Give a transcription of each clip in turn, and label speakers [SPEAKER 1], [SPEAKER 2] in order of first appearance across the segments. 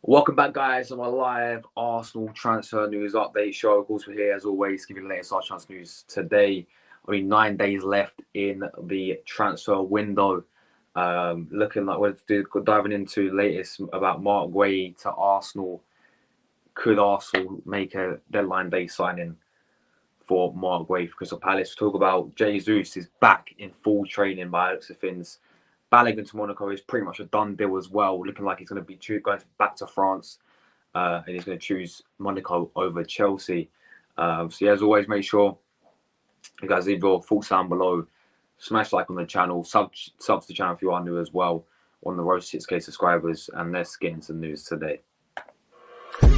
[SPEAKER 1] Welcome back, guys, on my live Arsenal transfer news update show. Of course, we're here as always, giving you the latest Arsenal transfer news today. Only 9 days left in the transfer window. Looking like we're diving into the latest about Marc Guehi to Arsenal. Could Arsenal make a deadline day signing for Marc Guehi for Crystal Palace? Talk about Jesus is back in full training by the looks of things. Balogun to Monaco is pretty much a done deal as well. Looking like he's going to be going back to France, and he's going to choose Monaco over Chelsea. So yeah, as always, make sure you guys leave your thoughts down below. Smash like on the channel, sub to the channel if you are new as well. On the road to 6K subscribers, and let's get into the news today.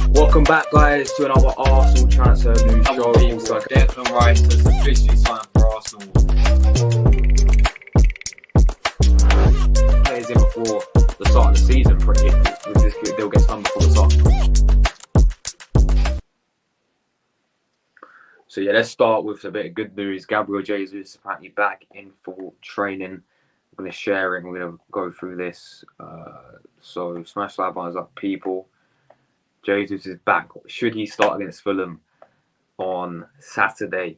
[SPEAKER 1] Welcome back, guys, to another Arsenal transfer news show.
[SPEAKER 2] Declan Rice has officially signed for Arsenal.
[SPEAKER 1] Players in before the start of the season, they'll get signed before the start. So yeah, let's start with a bit of good news. Gabriel Jesus is apparently back in full training. I'm going to share it. We're going to go through this. So smash like buttons up, people. Jesus is back. Should he start against Fulham on Saturday?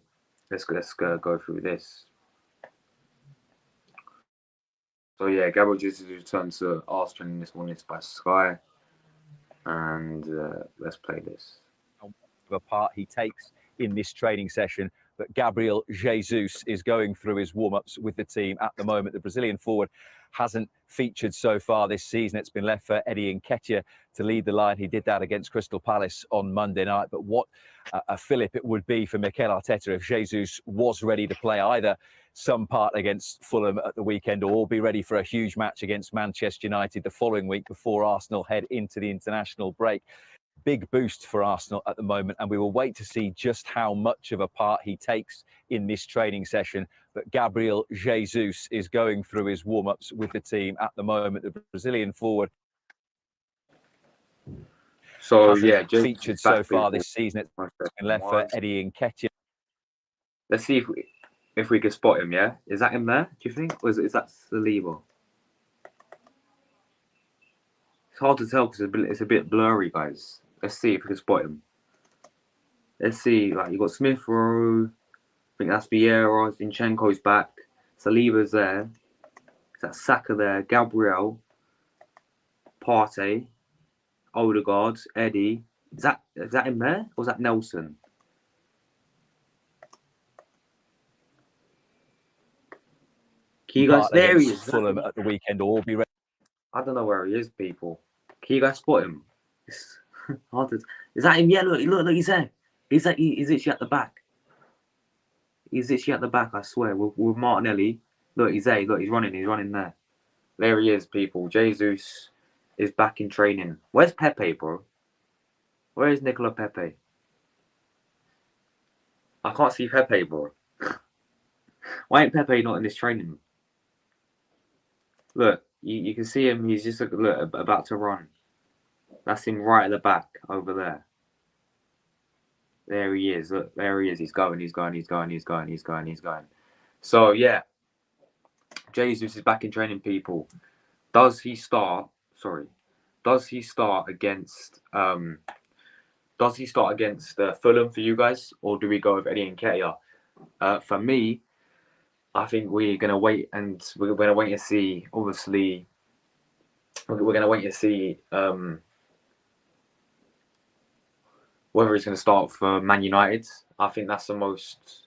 [SPEAKER 1] Let's go through this. So yeah, Gabriel Jesus returned to Arsenal this morning by Sky, and let's play this.
[SPEAKER 3] The part he takes in this training session, but Gabriel Jesus is going through his warm-ups with the team at the moment. The Brazilian forward hasn't featured so far this season. It's been left for Eddie Nketiah to lead the line. He did that against Crystal Palace on Monday night. But what a fillip it would be for Mikel Arteta if Jesus was ready to play either some part against Fulham at the weekend or be ready for a huge match against Manchester United the following week before Arsenal head into the international break. Big boost for Arsenal at the moment, and we will wait to see just how much of a part he takes in this training session. But Gabriel Jesus is going through his warm-ups with the team at the moment. The Brazilian forward featured so far this season. It's been left for Eddie Nketiah.
[SPEAKER 1] Let's see if we can spot him. Yeah, is that him there? Do you think, or is that Saliba? It's hard to tell because it's a bit blurry, guys. Let's see if we can spot him. Let's see. Like, you got Smith Rowe. I think that's Vieira. Zinchenko's back. Saliba's there. Is that Saka there? Gabriel. Partey. Odegaard. Eddie. Is that him there? Or is that Nelson? Can you guys? There he is.
[SPEAKER 3] Fulham at the weekend or be ready.
[SPEAKER 1] I don't know where he is, people. Can you guys spot him? It's hard to... Is that him? Yeah, look, he's there. He's literally at the back. He's literally at the back, I swear, with Martinelli. Look, he's there. Look, he's running there. There he is, people. Jesus is back in training. Where's Pepe, bro? Where is Nicola Pepe? I can't see Pepe, bro. Why ain't Pepe not in this training? Look, you can see him. He's just about to run. That's him right at the back over there. There he is. Look, there he is. He's going. So yeah, Jesus is back in training, people. Does he start against Fulham for you guys, or do we go with Eddie Nketiah? For me, I think we're gonna wait and see. Obviously, we're gonna wait to see whether he's gonna start for Man United. I think that's the most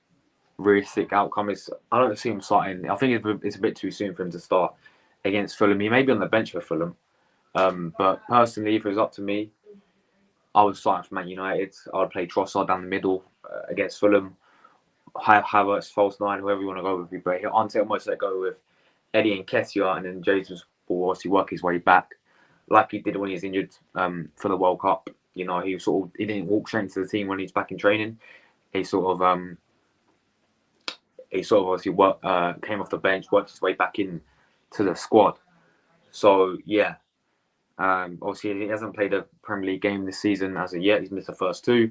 [SPEAKER 1] realistic outcome. I don't see him starting. I think it's a bit too soon for him to start against Fulham. He may be on the bench for Fulham, but personally, if it was up to me, I would start for Man United. I would play Trossard down the middle against Fulham. Havertz, false nine, whoever you want to go with. But Ante almost let go with Eddie Nketiah, and then Jesus will obviously work his way back, like he did when he was injured for the World Cup. You know, he didn't walk straight into the team when he's back in training. he sort of obviously came off the bench, worked his way back in to the squad. So yeah, obviously he hasn't played a Premier League game this season as of yet. He's missed the first two.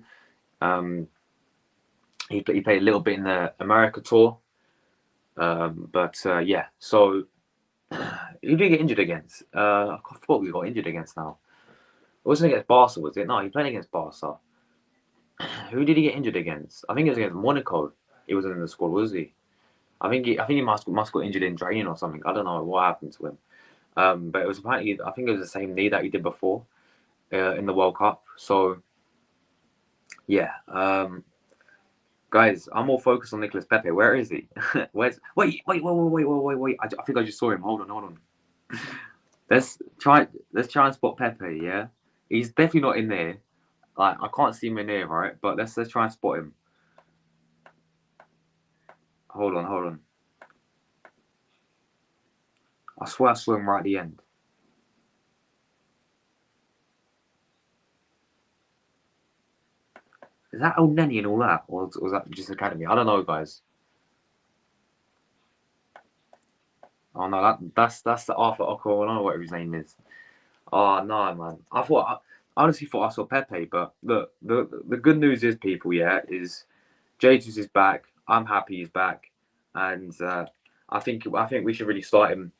[SPEAKER 1] He played a little bit in the America tour, but yeah. So who did he get injured against? I forgot who he got injured against now. It wasn't against Barca, was it? No, he played against Barca. Who did he get injured against? I think it was against Monaco. He wasn't in the squad, was he? I think he must got injured in training or something. I don't know what happened to him. But it was apparently, I think it was the same knee that he did before in the World Cup. So yeah, guys, I'm more focused on Nicolas Pepe. Where is he? Wait! I think I just saw him. Hold on. Let's try and spot Pepe. Yeah, he's definitely not in there. Like I can't see him in there, right? But let's try and spot him. Hold on. I swear I saw him right at the end. Is that old Nenny and all that? Or was that just Academy? I don't know, guys. Oh no, that's the Arthur Oko, I don't know whatever his name is. Oh no, man. I honestly thought I saw Pepe, but look, the good news is, people, is Jesus is back. I'm happy he's back, and I think we should really start him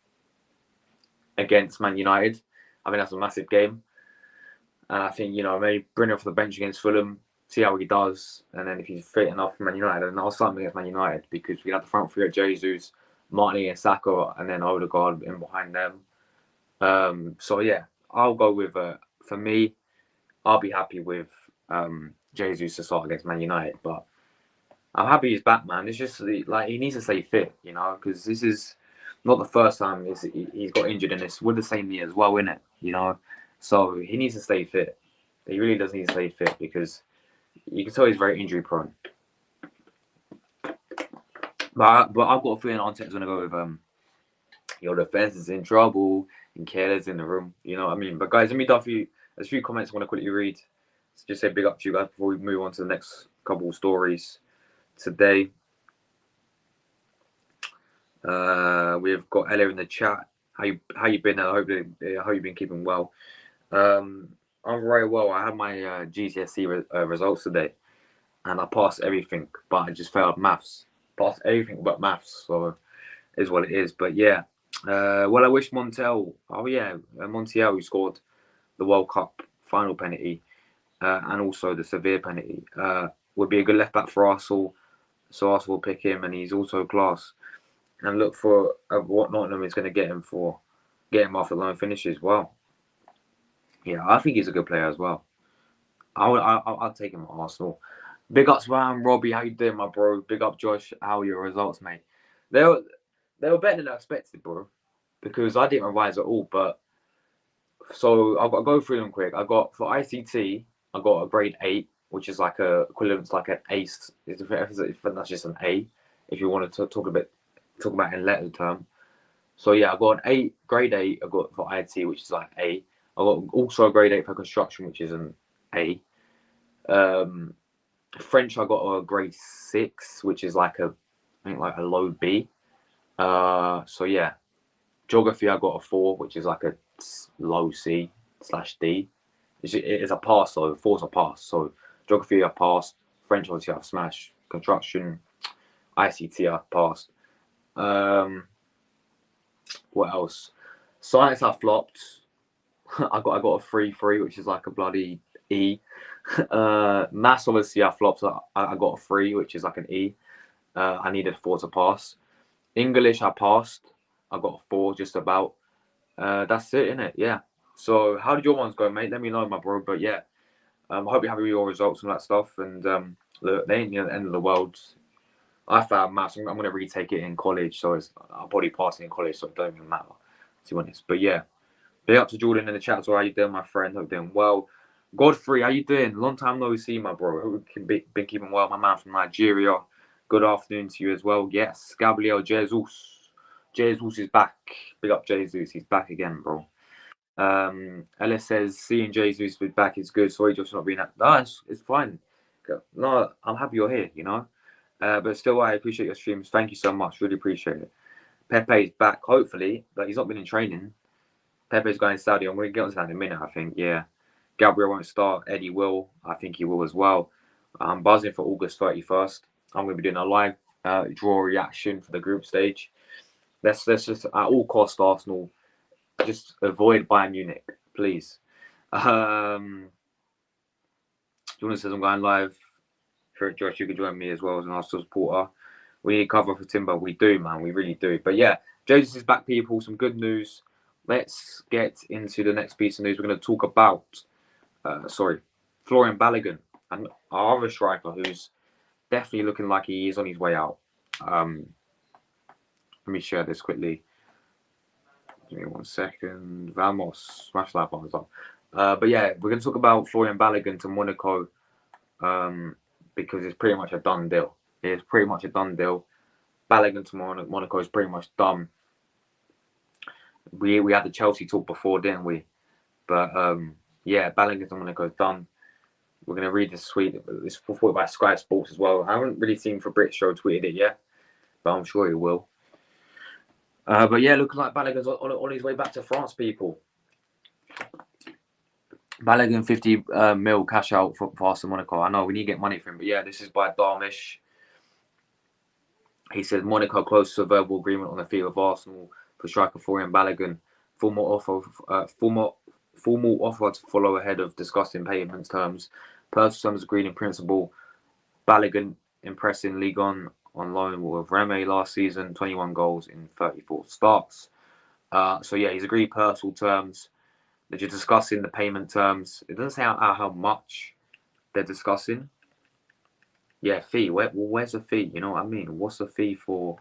[SPEAKER 1] against Man United. I think that's a massive game, and I think maybe bring him off the bench against Fulham, see how he does, and then if he's fit enough for Man United, then I'll start him against Man United because we have the front three at Jesus, Martinelli and Saka, and then Odegaard in behind them. So yeah, I'll go with for me. I'll be happy with Jesus to start against Man United, but I'm happy he's back, man. It's just like he needs to stay fit, because this is not the first time he's got injured in this with the same knee as well, innit? So he needs to stay fit. He really does need to stay fit because you can tell he's very injury prone. But I've got a feeling Arteta's gonna go with your defense is in trouble, enquires in the room. You know what I mean? But guys, let me dive you. There's a few comments I want to quickly read. So just say big up to you guys before we move on to the next couple of stories today. We've got Ella in the chat. How you been? I hope you've been keeping well. I'm very well. I had my GCSE results today, and I passed everything, but I just failed maths. Passed everything but maths, so it is what it is. But yeah, well, I wish Montiel, who scored the World Cup final penalty and also the severe penalty, would be a good left back for Arsenal. So Arsenal will pick him, and he's also class. And look for what Nottingham is going to get him after loan finishes. Well, yeah, I think he's a good player as well. I'll take him at Arsenal. Big ups, man. Robbie, how you doing, my bro? Big up, Josh. How are your results, mate? They were better than I expected, bro. Because I didn't revise at all. But so I'll go through them quick. I got for ICT, I got a grade 8, which is like a equivalent to like an ace. That's just an A. If you want to talk about in letter term. So yeah, I got an grade 8. I got for IT, which is like A. I got also a grade 8 for construction, which is an A. French, I got a grade 6, which is like I think like a low B. So yeah, geography, I got a 4, which is like a low C/D. It is a pass, so 4's a pass. So geography, I passed. French, obviously, I've smashed. Construction, ICT, I've passed. What else? Science, I flopped. I got a 3, which is like a bloody E. Maths, obviously, I flopped. So I got a 3, which is like an E. I needed 4 to pass. English, I passed. I got a 4, just about. That's it, innit? Yeah. So how did your ones go, mate? Let me know, my bro. But yeah, I hope you're happy with your results and that stuff. And look, they ain't the end of the world. I found maths. I'm going to retake it in college, so I'll probably pass it in college, so it don't even matter, to be honest. But yeah, big up to Jordan in the chat. So how you doing, my friend? Hope you're doing well. Godfrey, how you doing? Long time no see, my bro. Hope you've been keeping well. My man from Nigeria. Good afternoon to you as well. Yes, Gabriel Jesus. Jesus is back. Big up Jesus. He's back again, bro. Ellis says seeing Jesus back is good. Sorry, just not being at. No, it's fine. No, I'm happy you're here, you know. But still, I appreciate your streams. Thank you so much. Really appreciate it. Pepe's back, hopefully, but he's not been in training. Pepe's going to Saudi. I'm going to get onto that in a minute, I think. Yeah. Gabriel won't start. Eddie will. I think he will as well. I'm buzzing for August 31st. I'm going to be doing a live draw reaction for the group stage. Let's just, at all costs, Arsenal, just avoid Bayern Munich, please. Jordan says I'm going live. Josh, you could join me as well as an Arsenal supporter. We need cover for Timber. We do, man. We really do. But yeah, Jesus is back, people. Some good news. Let's get into the next piece of news. We're going to talk about, Florian Balogun, and our other striker who's definitely looking like he is on his way out. Let me share this quickly. Give me 1 second. Vamos. Smash that button up. But yeah, we're going to talk about Florian Balogun to Monaco because it's pretty much a done deal. It's pretty much a done deal. Balogun to Monaco is pretty much done. We had the Chelsea talk before, didn't we? But yeah, Balogun to Monaco is done. We're going to read this tweet. It's reported by Sky Sports as well. I haven't really seen Fabrizio tweeted it yet, but I'm sure he will. But yeah, looking like Balogun's on his way back to France, people. Balogun 50 mil cash out for Arsenal Monaco. I know we need to get money for him, but yeah, this is by Darmish. He said Monaco close to a verbal agreement on the fee of Arsenal for striker Florian Balogun. Formal offer to follow ahead of discussing payment terms. Personal terms agreed in principle. Balogun impressing Ligue 1 on loan with Reme last season, 21 goals in 34 starts. So yeah, he's agreed personal terms. They're just discussing the payment terms. It doesn't say how much they're discussing. Yeah, fee. Where's the fee? You know what I mean? What's the fee for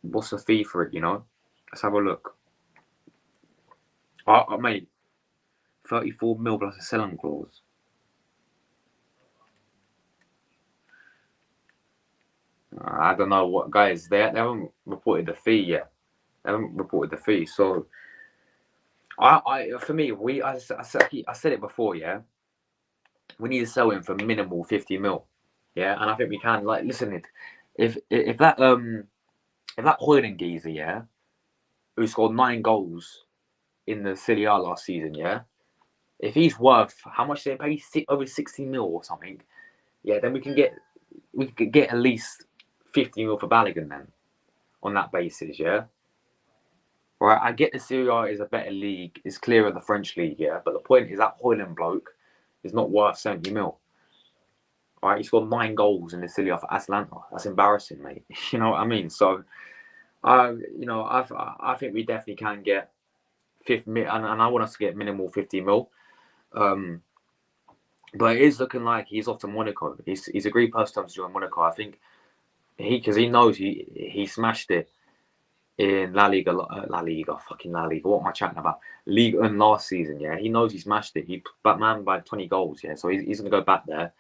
[SPEAKER 1] it, you know? Let's have a look. Mate, 34 mil plus a selling clause. I don't know what, guys. They haven't reported the fee yet. They haven't reported the fee. So, for me, I said it before. Yeah, we need to sell him for minimal 50 mil. Yeah, and I think we can. Like, listen, if that Hoyland geezer, yeah, who scored 9 goals in the Serie A last season, yeah, if he's worth how much they pay, over 60 mil or something, yeah, then we could get at least 50 mil for Balogun then, on that basis, yeah. Right, I get the Serie A is a better league, it's clear of the French league, yeah, but the point is that Hoyland bloke is not worth 70 mil. All right, he scored 9 goals in the Serie A for Atalanta. That's embarrassing, mate. You know what I mean? So, I think we definitely can get 50 mil, and I want us to get minimal 50 mil. But it is looking like he's off to Monaco. He's agreed personal terms to join Monaco. I think because he knows he smashed it in La Liga. What am I chatting about? Ligue 1 last season. Yeah, he knows he smashed it. He Batman by 20 goals. Yeah, so he's going to go back there.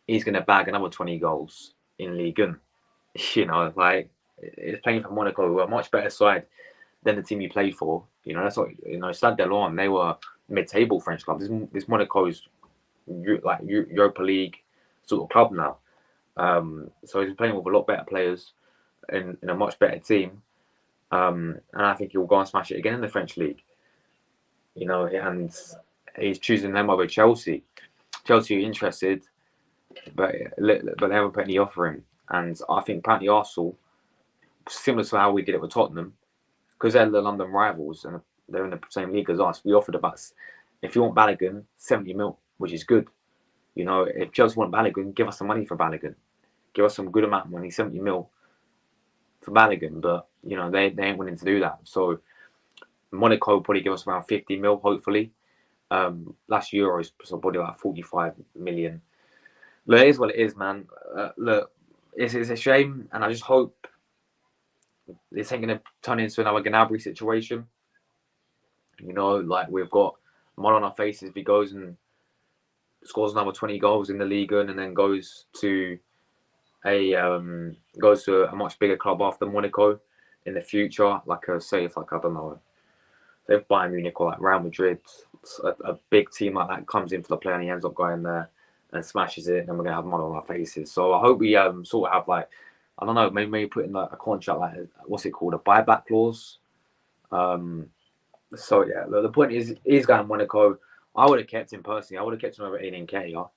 [SPEAKER 1] He's going to bag another 20 goals in Ligue 1. You know, like he's playing for Monaco, who are a much better side than the team he played for. You know, that's what Stade Delon. They were mid-table French club. This Monaco's like Europa League sort of club now. So he's playing with a lot better players in a much better team. And I think he'll go and smash it again in the French league. You know, and he's choosing them over Chelsea. Chelsea are interested, but they haven't put any offer in. And I think apparently Arsenal, similar to how we did it with Tottenham, because they're the London rivals and they're in the same league as us, we offered about, if you want Balogun, 70 mil, which is good. You know, if Chelsea want Balogun, give us some money for Balogun. Give us some good amount of money, 70 mil for Balogun. But, you know, they ain't willing to do that. So Monaco will probably give us around 50 mil, hopefully. Last Euros, so probably about 45 million. Look, it is what it is, man. Look, it's a shame, and I just hope this ain't going to turn into another Gnabry situation. You know, like we've got mud on our faces if he goes and scores another 20 goals in the league and then goes to a much bigger club after Monaco in the future. Like I say, if I don't know, if Bayern Munich or like Real Madrid, a big team like that comes in for the play and he ends up going there and smashes it, then we're gonna have mud on our faces. So I hope we sort of have like, I don't know, maybe put in like a contract, like what's it called, a buyback clause. So yeah, the point is, he's going to Monaco. I would have kept him personally. I would have kept him over Aiden Ketia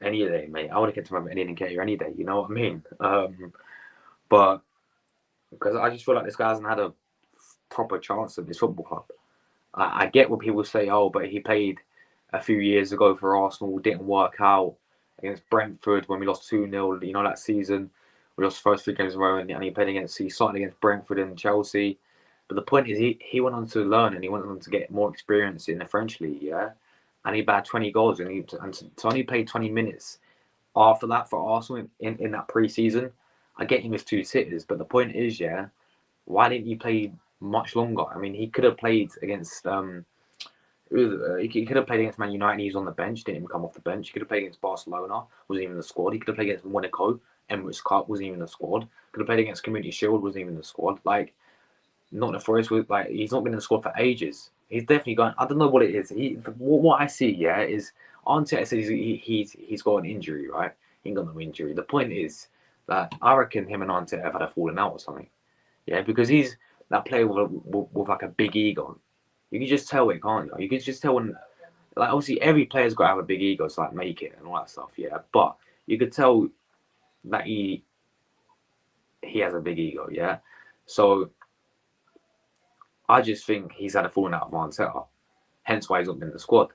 [SPEAKER 1] any day, mate. I would have kept him over Aiden Ketia any day. You know what I mean? But because I just feel like this guy hasn't had a proper chance at this football club. I get what people say, oh, but he played a few years ago for Arsenal, didn't work out against Brentford when we lost 2-0, you know, that season. We lost the first 3 games in a row, and he played he started against Brentford and Chelsea. But the point is, he went on to learn, and he went on to get more experience in the French league, yeah? And he bagged 20 goals, and to only play 20 minutes after that for Arsenal in that pre-season. I get him as 2 sitters, but the point is, yeah, why didn't you play much longer? I mean, he could have played against he could have played against Man United. He was on the bench, didn't even come off the bench. He could have played against Barcelona, wasn't even in the squad. He could have played against Monaco, Emirates Cup, wasn't even in the squad. Could have played against Community Shield, wasn't even in the squad. Like, not the Forest, like, he's not been in the squad for ages. He's definitely going. I don't know what it is. What I see, yeah, is Arteta says he's got an injury, right? He ain't got no injury. The point is that I reckon him and Arteta have had a falling out or something. Yeah, because he's that player with like a big ego. You can just tell it, can't you? You can just tell when, like, obviously every player's got to have a big ego to like make it and all that stuff. Yeah, but you could tell that he has a big ego. Yeah, so I just think he's had a falling out of Arteta, hence why he's not been in the squad.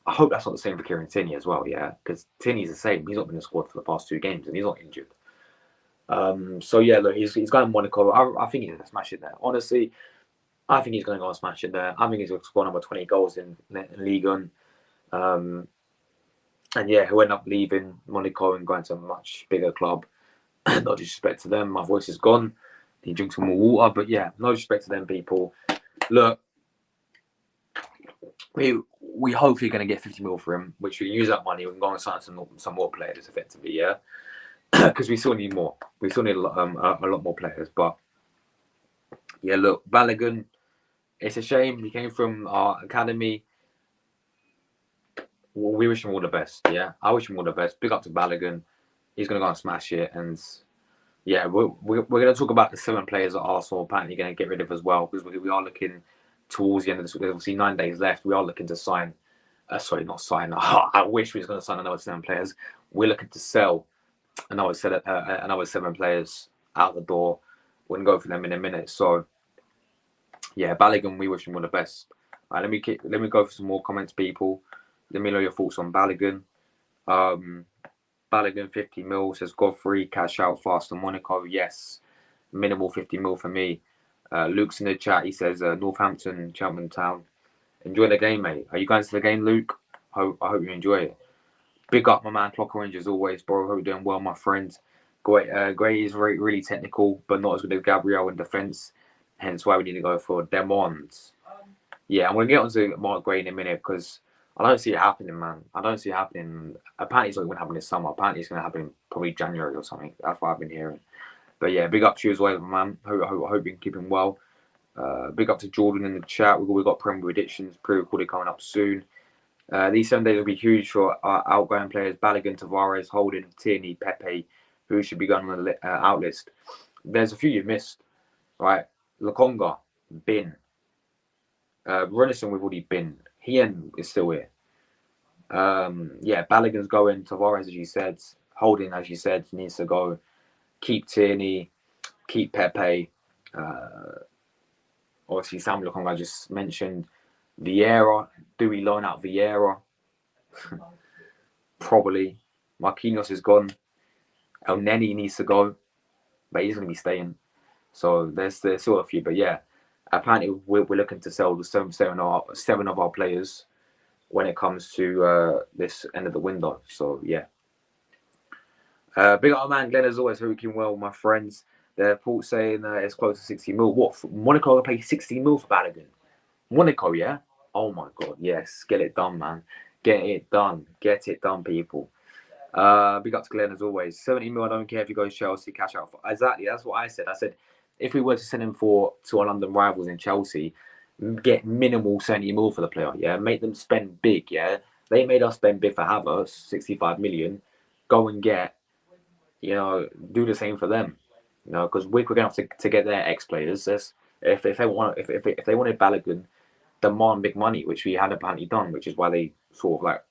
[SPEAKER 1] I hope that's not the same for Kieran Tierney as well. Yeah, because Tierney's the same. He's not been in the squad for the past 2 games and he's not injured. So yeah, look, he's going to Monaco. I think he's going to smash it there. Honestly, I think he's going to go and smash it there. I think he's going to score number 20 goals in Ligue 1. And yeah, he'll end up leaving Monaco and going to a much bigger club. No disrespect to them. My voice is gone. He drinks some more water. But yeah, no disrespect to them people. Look, we hopefully going to get 50 mil for him, which we use that money. We can go and sign some more players effectively, yeah? Because we still need more. We still need a lot more players. But yeah, look, Balogun, it's a shame. He came from our academy. We wish him all the best, yeah? I wish him all the best. Big up to Balogun. He's going to go and smash it. And yeah, we're going to talk about the 7 players that Arsenal apparently going to get rid of as well, because we are looking towards the end of this. There's obviously 9 days left. We are looking to sign. Not sign. I wish we was going to sign another 7 players. We're looking to sell another 7 players out the door. We're going to go for them in a minute. So yeah, Balogun, we wish him all the best. All right, let me go for some more comments, people. Let me know your thoughts on Balogun. Balogun 50 mil, says Godfrey, cash out fast on Monaco. Yes, minimal 50 mil for me. Luke's in the chat. He says Northampton, Cheltenham Town. Enjoy the game, mate. Are you going to the game, Luke? I hope you enjoy it. Big up, my man, Clock Orange, as always, bro. Hope you're doing well, my friend. Guehi is really technical, but not as good as Gabriel in defence. Hence why we need to go for Demond. Yeah, I'm going to get onto Marc Guehi in a minute because I don't see it happening, man. I don't see it happening. Apparently, it's not going to happen this summer. Apparently, it's going to happen probably January or something. That's what I've been hearing. But yeah, big up to you as well, man. I hope you can keep him well. Big up to Jordan in the chat. We've got Premier Predictions pre-recorded coming up soon. These Sundays will be huge for our outgoing players. Balogun, Tavares, Holding, Tierney, Pepe, who should be going on the out list. There's a few you've missed, right? Lokonga, bin. Renison, we've already been. Hien is still here. Yeah, Balogun's going. Tavares, as you said. Holding, as you said, needs to go. Keep Tierney. Keep Pepe. Obviously, Sam Lokonga, I just mentioned. Vieira. Do we loan out Vieira? Probably. Marquinhos is gone. El Neni needs to go, but he's going to be staying. So there's still a few. But yeah, apparently we're looking to sell the 7 of our players when it comes to this end of the window. So yeah. Big up, man. Glenn, as always, hooking well, my friends. The Paul saying it's close to 60 mil. What? Monaco will pay 60 mil for Balogun? Monaco, yeah? Oh my God, yes. Get it done, man. Get it done. Get it done, people. Big up to Glenn, as always. 70 mil, I don't care if you go to Chelsea, cash out for. Exactly, that's what I said. I said, if we were to send him to our London rivals in Chelsea, get minimal 70 mil for the player, yeah? Make them spend big, yeah? They made us spend big for Havertz, 65 million. Go and get, do the same for them. Because we're going to have to get their ex-players. If they wanted Balogun, demand big money, which we had apparently done, which is why they sort of like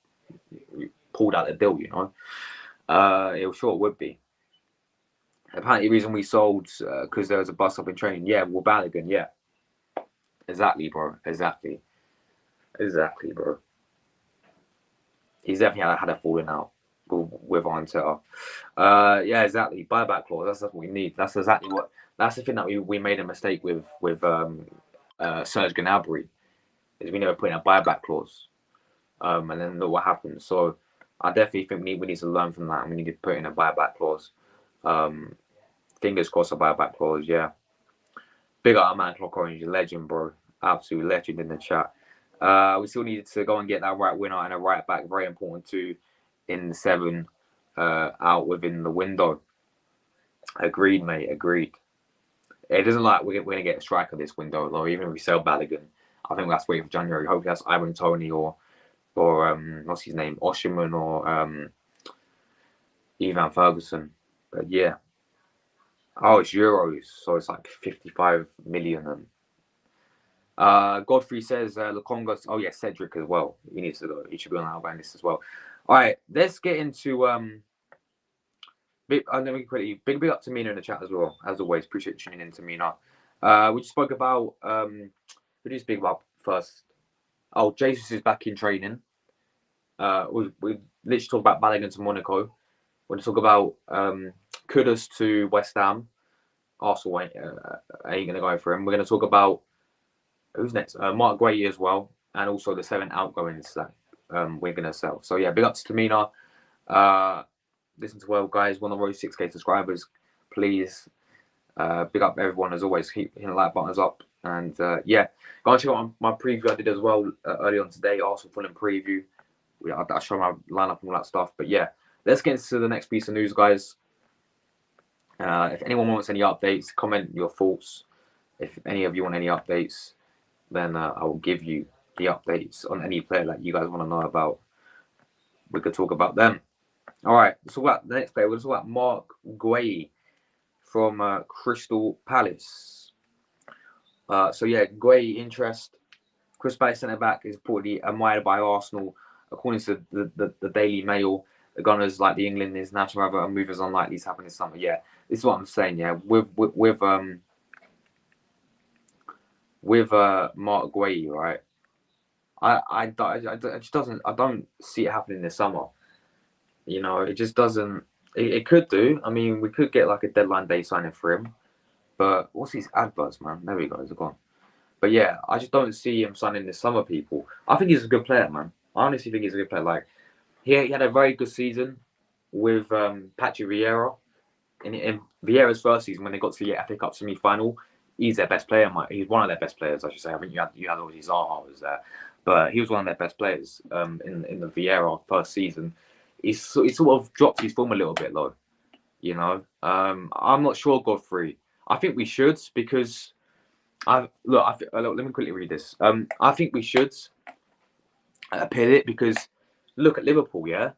[SPEAKER 1] pulled out the deal, It was sure it would be. Apparently the reason we sold, because there was a bust up in training. Yeah, well, Balogun, yeah. Exactly, bro. Exactly, bro. He's definitely had a falling out with Arteta. Yeah, exactly. Buyback clause. That's what we need. That's exactly what. That's the thing that we made a mistake with Serge Gnabry, is we never put in a buyback clause, and then look what happened. So I definitely think we need to learn from that, and we need to put in a buyback clause. Fingers crossed, a buyback clause. Yeah. Big up our man Clock Orange, legend, bro. Absolute legend in the chat. We still needed to go and get that right winner and a right back. Very important too, in the 7 out within the window. Agreed, mate. Agreed. It doesn't like we're going to get a striker this window, though. Even if we sell Balogun, I think that's waiting for January. Hopefully that's Ivan Toney or what's his name, Osherman or Ivan Ferguson. But yeah. Oh, it's euros, so it's like 55 million. Godfrey says Lukonga. Oh yeah, Cedric as well. He needs to go. He should be on our ban list as well. All right, let's get into big up to Mina in the chat as well. As always, appreciate tuning in to Mina. We just spoke about who did you speak about first? Oh, Jesus is back in training. We literally talk about Balogun to Monaco. We're going to talk about Kudus to West Ham. Arsenal ain't going to go for him. We're going to talk about who's next? Marc Guehi as well, and also the 7 outgoings that we're going to sell. So yeah, big up to Tamina. Listen to well, guys. One of those 6K subscribers. Please, big up everyone as always. Keep hitting the like buttons up. And yeah, go and check out my preview I did as well early on today. Arsenal Fulham preview. I show my lineup and all that stuff. But yeah, let's get into the next piece of news, guys. If anyone wants any updates, comment your thoughts. If any of you want any updates, then I will give you the updates on any player that you guys want to know about. We could talk about them. All right, let's talk about the next player. We'll talk about Marc Guehi from Crystal Palace. So yeah, Guehi interest. Crystal Palace centre back is reportedly admired by Arsenal, according to the Daily Mail. The Gunners, like the England international, rather, move is unlikely to happen this summer. Yeah, this is what I'm saying. Yeah, with Marc Guehi, right? I don't see it happening this summer. It just doesn't. It could do. I mean, we could get like a deadline day signing for him. But what's these adverts, man? There we go. It's gone. But yeah, I just don't see him signing this summer, people. I think he's a good player, man. I honestly think he's a good player. Like, he had a very good season with Patrick Vieira. In Vieira's first season, when they got to the FA Cup semi-final, he's their best player. He's one of their best players, I should say. I think you had obviously Zaha was there, but he was one of their best players in the Vieira first season. He sort of dropped his form a little bit, though. I'm not sure, Godfrey. I think we should, because let me quickly read this. I think we should appeal it, because look at Liverpool, yeah.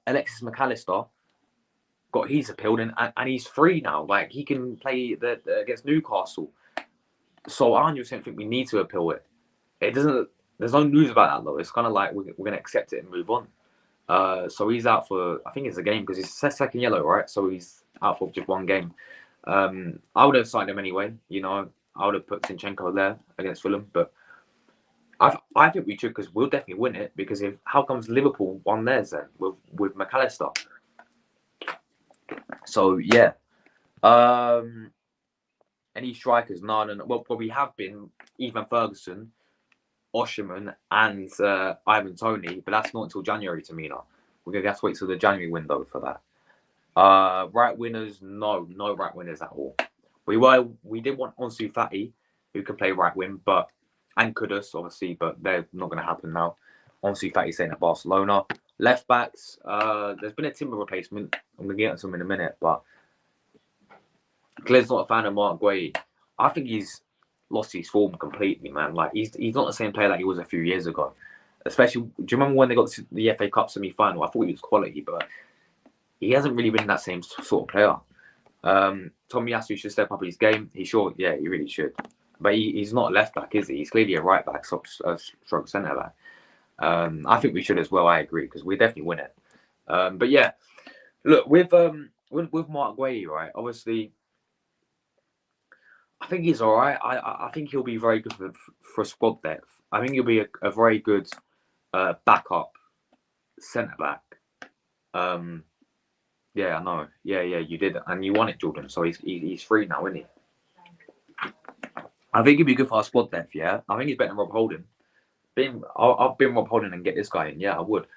[SPEAKER 1] Alexis McAllister got his appealed, and he's free now. Like, he can play against Newcastle. So I 100% think we need to appeal it. It doesn't. There's no news about that, though. It's kind of like we're going to accept it and move on. So he's out for, I think it's a game, because it's second yellow, right? So he's out for just one game. I would have signed him anyway. I would have put Zinchenko there against Fulham, but I think we should, because we'll definitely win it. Because how comes Liverpool won theirs then with McAllister? So yeah, any strikers? No. Well, we have been Ivan Ferguson, Osherman, and Ivan Toney, but that's not until January, Tamina. We're gonna have to wait till the January window for that. Right winners, no right winners at all. We did want Ansu Fati, who can play right wing, and Kudus obviously, but they're not going to happen now. Ansu Fati staying at Barcelona. Left backs, there's been a Timber replacement. I'm going to get into him in a minute, but Glenn's not a fan of Marc Guehi. I think he's lost his form completely, man. Like, he's not the same player that he was a few years ago. Especially, do you remember when they got to the FA Cup semi-final? I thought he was quality, but he hasn't really been that same sort of player. Tomiyasu should step up his game. He really should. But he's not a left back, is he? He's clearly a right back, stroke centre back. I think we should as well. I agree, because we definitely win it. But yeah, look, with Marc Guehi, right? Obviously, I think he's all right. I think he'll be very good for squad depth. I think he'll be a very good backup centre back. Yeah, I know. Yeah, you did, and you won it, Jordan. So he's free now, isn't he? I think he'd be good for our squad depth. Yeah, I think he's better than Rob Holding. I've been Rob Holding and get this guy in. Yeah, I would.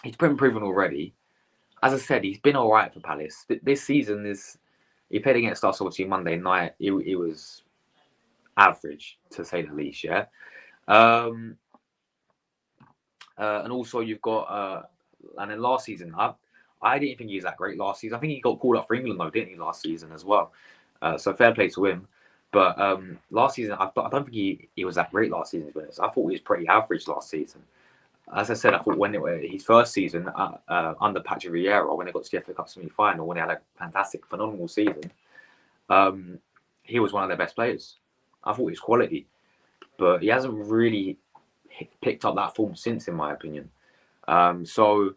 [SPEAKER 1] He's been proven already. As I said, he's been all right for Palace. This season he played against us obviously Monday night. He was average, to say the least. Yeah. And also you've got and then last season I didn't think he was that great last season. I think he got called up for England though, didn't he, last season as well? So fair play to him. But last season I don't think he was that great last season. I thought he was pretty average last season. As I said, I thought when his first season under Patrick Vieira, when they got to the FA Cup semi-final, when they had a fantastic, phenomenal season, he was one of their best players. I thought he was quality, but he hasn't really picked up that form since, in my opinion. So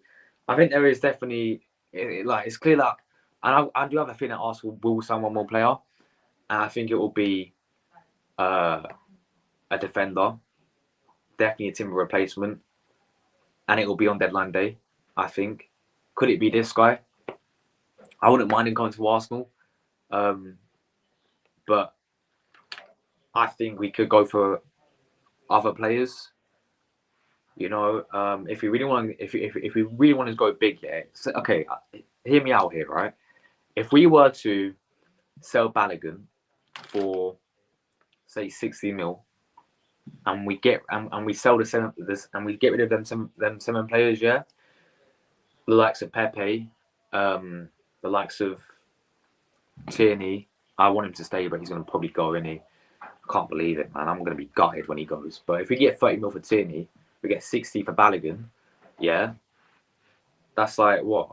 [SPEAKER 1] I think there is definitely it's clear that, and I do have a feeling that Arsenal will sign one more player, and I think it will be a defender, definitely a timber replacement, and it will be on deadline day. I think. Could it be this guy? I wouldn't mind him coming to Arsenal, but I think we could go for other players. You know, if we really want, if we really want to go big, yeah. So, okay, hear me out here, right? If we were to sell Balogun for, say, 60 mil, and we get and we sell and we get rid of them seven players, yeah. The likes of Pepe, the likes of Tierney. I want him to stay, but he's going to probably go. I can't believe it, man. I'm going to be gutted when he goes. But if we get 30 mil for Tierney, we get 60 for Balogun, yeah. That's like what?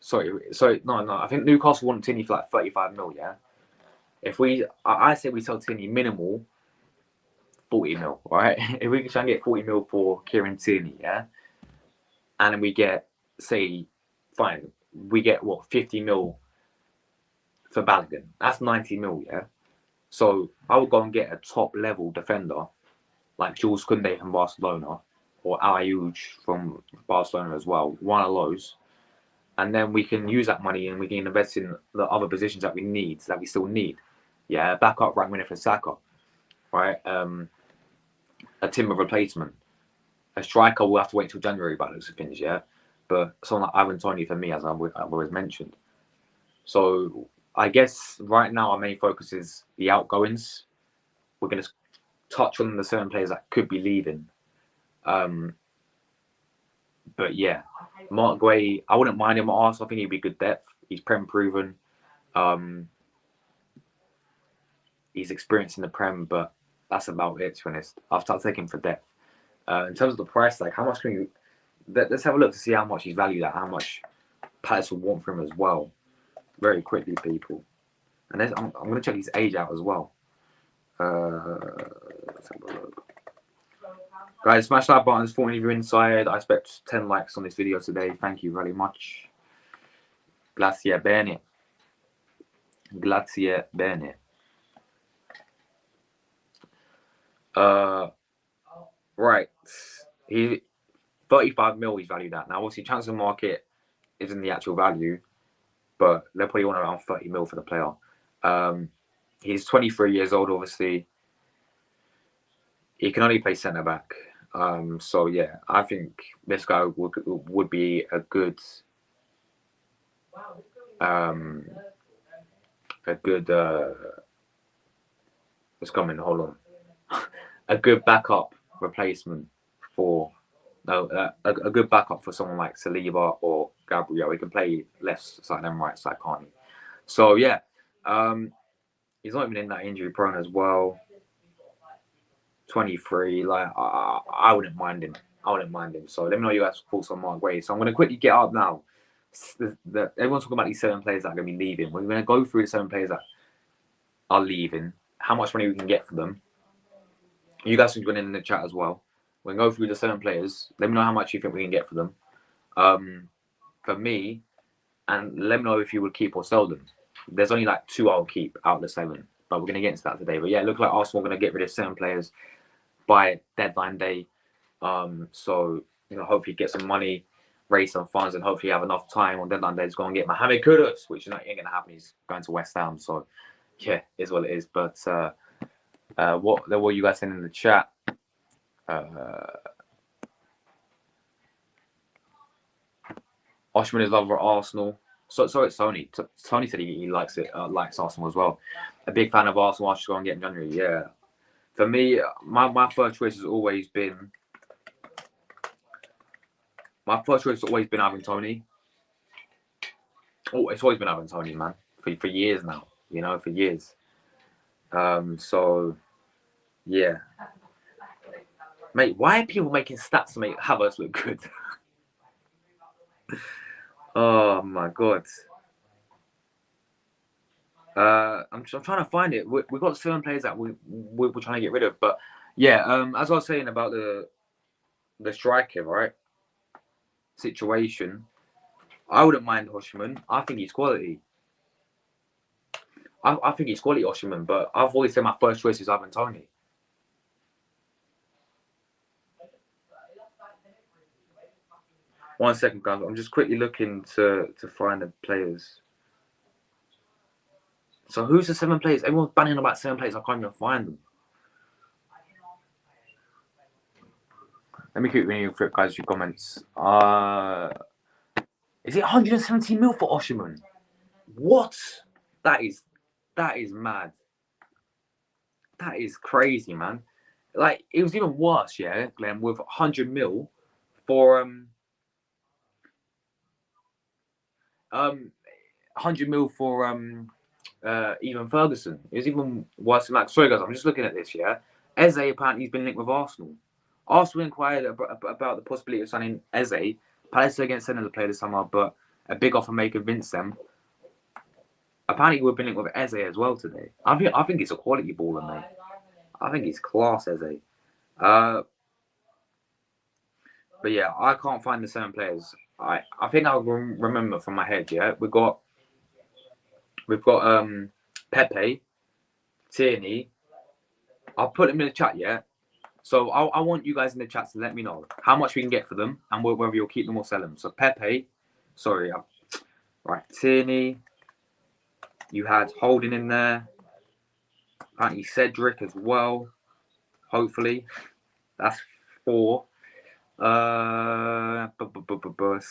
[SPEAKER 1] Sorry, no. I think Newcastle want Tierney for like 35 mil, yeah. If I say we sell Tierney minimal 40 mil, right? If we can try and get 40 mil for Kieran Tierney, yeah, and then we get, say, fine, we get what, 50 mil for Balogun. That's 90 mil, yeah. So I would go and get a top level defender like Jules Koundé from Barcelona or Ayew from Barcelona as well. One of those. And then we can use that money and we can invest in the other positions that we still need. Yeah, backup right winger for Saka, right? A timber replacement. A striker will have to wait till January, but it looks to finish, yeah. But someone like Ivan Toney for me, as I've always mentioned. So I guess right now our main focus is the outgoings. We're going to touch on the certain players that could be leaving. But yeah, Marc Guehi, I wouldn't mind him at Arsenal. I think he'd be good depth. He's Prem proven. He's experienced in the Prem, but that's about it, to be honest. I'll start taking him for depth. In terms of the price, like how much can you... Let's have a look to see how much he's valued at, how much Palace will want from him as well. Very quickly, people. And I'm going to check his age out as well. Let's have a look. Guys, smash that button for any of you inside. I expect 10 likes on this video today. Thank you very much. Grazie bene. Grazie bene. Right. 35 mil he's valued at. Now, obviously, transfer market isn't the actual value, but they'll probably want around 30 mil for the player. He's 23 years old, obviously. He can only play centre back. So yeah, I think this guy would be a good it's coming, hold on. A good backup replacement for a good backup for someone like Saliba or Gabriel. He can play left side and right side, can't he? So yeah, he's not even in that injury prone as well. 23. Like, I wouldn't mind him. I wouldn't mind him. So let me know your guys' thoughts on Marc Guehi. So I'm going to quickly get up now. Everyone's talking about these 7 players that are going to be leaving. We're going to go through the 7 players that are leaving, how much money we can get for them. You guys can join in the chat as well. We're going to go through the 7 players. Let me know how much you think we can get for them. For me, and let me know if you would keep or sell them. There's only like 2 I'll keep out of the 7, but we're going to get into that today. But yeah, it looks like Arsenal are going to get rid of 7 players by deadline day. So, you know, hopefully get some money, raise some funds, and hopefully have enough time on deadline day to go and get Mohamed Kudus, which ain't going to happen. He's going to West Ham. So, yeah, is what it is. But what were you guys saying in the chat? Oshman is lover of Arsenal. So it's Tony. Tony said he likes it, likes Arsenal as well. A big fan of Arsenal. I should go and get in January. Yeah. For me, my first choice has always been. My first choice has always been Ivan Toney. Oh, it's always been Ivan Toney, man. For years now. You know, for years. So, yeah. Mate, why are people making stats to make Havertz look good? Oh my god. I'm trying to find it. We've got 7 players that we're trying to get rid of. But yeah, as I was saying about the striker, right? Situation. I wouldn't mind Oshman. I think he's quality. I think he's quality, Oshman, but I've always said my first choice is Ivan Toney. One second, guys. I'm just quickly looking to find the players. So who's the 7 players? Everyone's banning about 7 players. I can't even find them. Let me keep reading your guys' comments. Is it 170 mil for Oshman? What? That is mad. That is crazy, man. Like, it was even worse, yeah, Glenn, with 100 mil for 100 mil for even Ferguson. It was even worse than that. Sorry, guys, I'm just looking at this, yeah. Eze apparently has been linked with Arsenal. Arsenal inquired about the possibility of signing Eze. Palace against sending the player this summer, but a big offer may convince them. Apparently, we've been linked with Eze as well today. I think it's a quality baller, mate. I think he's class, Eze. But yeah, I can't find the 7 players. I think I'll remember from my head. Yeah, we've got Pepe, Tierney. I'll put them in the chat. Yeah. So I want you guys in the chat to let me know how much we can get for them and whether you'll keep them or sell them. So Pepe, sorry, right, Tierney. You had Holding in there. Apparently Cedric as well. Hopefully, that's 4.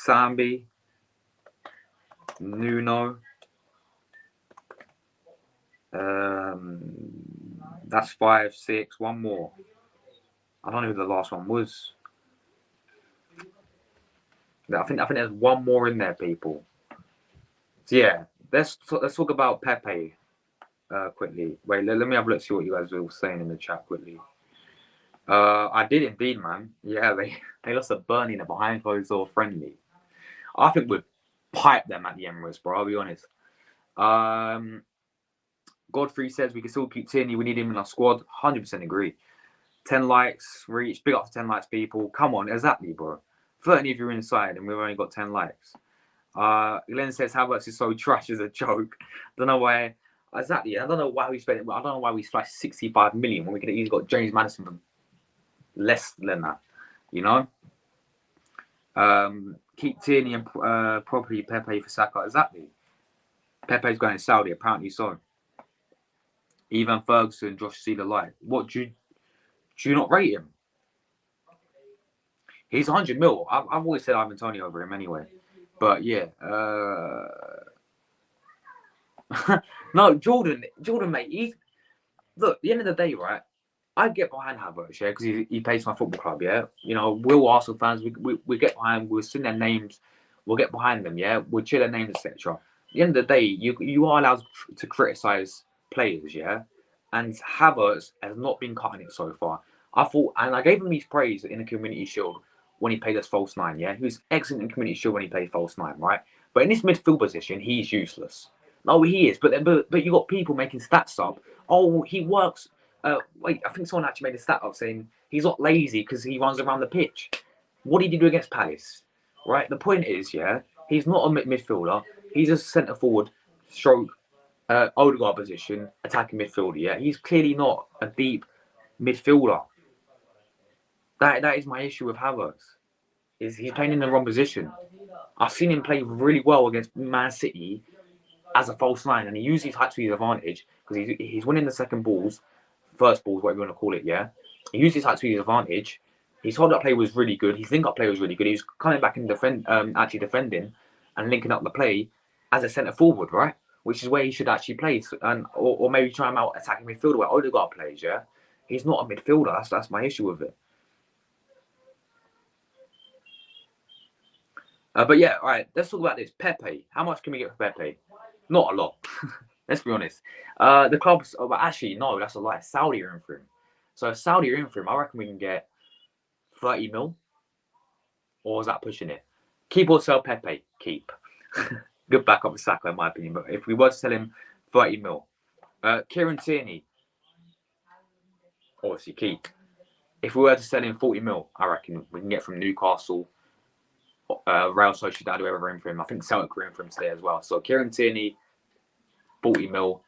[SPEAKER 1] Sambi, Nuno. That's 5, 6. One more. I don't know who the last one was. I think there's one more in there, people. So yeah, let's talk about Pepe quickly. Wait, let me have a look, see what you guys were saying in the chat quickly. I did indeed, man. Yeah, they lost a burning a behind closed door friendly. I think we'd pipe them at the Emirates, bro. I'll be honest. Godfrey says we can still keep Tierney. We need him in our squad. 100% agree. 10 likes reached. Big up to 10 likes, people. Come on, exactly, bro. 30 if you're inside, and we've only got 10 likes. Glenn says Havertz is so trash as a joke. Don't know why. Exactly. I don't know why we spent it. I don't know why we splashed 65 million when we could have easily got James Maddison for less than that. You know. Keep Tierney and probably Pepe for Saka. Exactly. Pepe's going to Saudi. Apparently so. Even Ferguson, Josh Cedar Light. What do you not rate him? He's 100 mil. I've always said Ivan Toney over him anyway. But yeah. No, Jordan, mate. Look, at the end of the day, right? I get behind Havertz, yeah, because he plays for my football club, yeah. You know, we're Arsenal fans. We get behind. We'll sing their names. We'll get behind them, yeah. We'll cheer their names, etc. At the end of the day, you are allowed to criticize players, yeah. And Havertz has not been cutting it so far. I thought, and I gave him his praise in the Community Shield when he played as false nine. Yeah, he was excellent in Community Shield when he played false nine, right? But in this midfield position, he's useless. No, he is. But you got people making stats up. Oh, he works. Wait, I think someone actually made a stat up saying he's not lazy because he runs around the pitch. What did he do against Palace? Right. The point is, yeah, he's not a midfielder. He's a centre forward, stroke, Odegaard position, attacking midfielder. Yeah, he's clearly not a deep midfielder. That is my issue with Havertz. Is he's playing in the wrong position. I've seen him play really well against Man City as a false nine, and he uses that to his advantage because he's winning the first balls, whatever you want to call it. Yeah, he uses that to his advantage. His hold-up play was really good. His link-up play was really good. He was coming back and actually defending and linking up the play as a centre forward, right? Which is where he should actually play, or maybe try him out attacking midfielder where Odegaard plays. Yeah, he's not a midfielder. That's my issue with it. But yeah, all right. Let's talk about this. Pepe. How much can we get for Pepe? Not a lot. Let's be honest. The clubs. Oh, but actually, no, that's a lie. Saudi are in for him. So if Saudi are in for him, I reckon we can get 30 mil. Or is that pushing it? Keep or sell Pepe? Keep. Good backup for Saka, in my opinion. But if we were to sell him 30 mil, Kieran Tierney, obviously keep. If we were to sell him 40 mil, I reckon we can get from Newcastle, Real Sociedad, whoever in for him. I think Celtic were in for him today as well. So Kieran Tierney, 40 mil.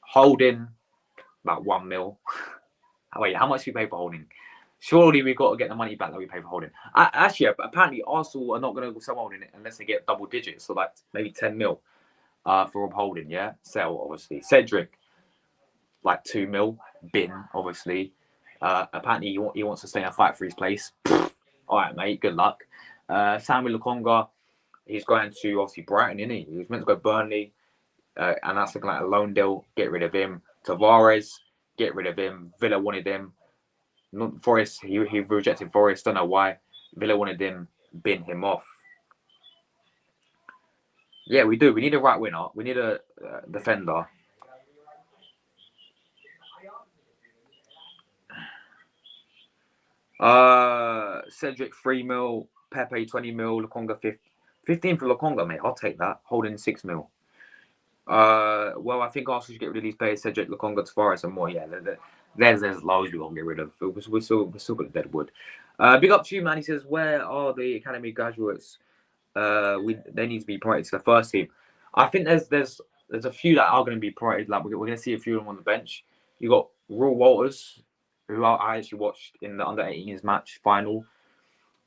[SPEAKER 1] Holding, about 1 mil. Wait, how much do we pay for Holding? Surely we've got to get the money back that we pay for Holding. Actually, apparently Arsenal are not going to sell Holding unless they get double digits, so like maybe 10 mil for Rob Holding, yeah? Sell, obviously. Cedric, like 2 mil. Bin, obviously. Apparently he wants to stay in a fight for his place. All right, mate, good luck. Samuel Lokonga, he's going to obviously Brighton, isn't he? He was meant to go Burnley, and that's looking like a loan deal. Get rid of him. Tavares, get rid of him. Villa wanted him. Forest, he rejected Forest. Don't know why. Villa wanted him. Bin him off. Yeah, we do. We need a right winger. We need a defender. Cedric 3 mil. Pepe 20 mil. Lokonga 15 for Lokonga, mate. I'll take that. Holding 6 mil. Well, I think Arsenal should get rid of these players. Cedric, Lokonga, Tavares, and more. Yeah, there's loads we won't get rid of. We're still got a dead wood. Big up to you, man. He says, where are the academy graduates? They need to be promoted to the first team. I think there's a few that are going to be promoted. Like we're going to see a few of them on the bench. You got Raul Walters, who I actually watched in the under-18s match final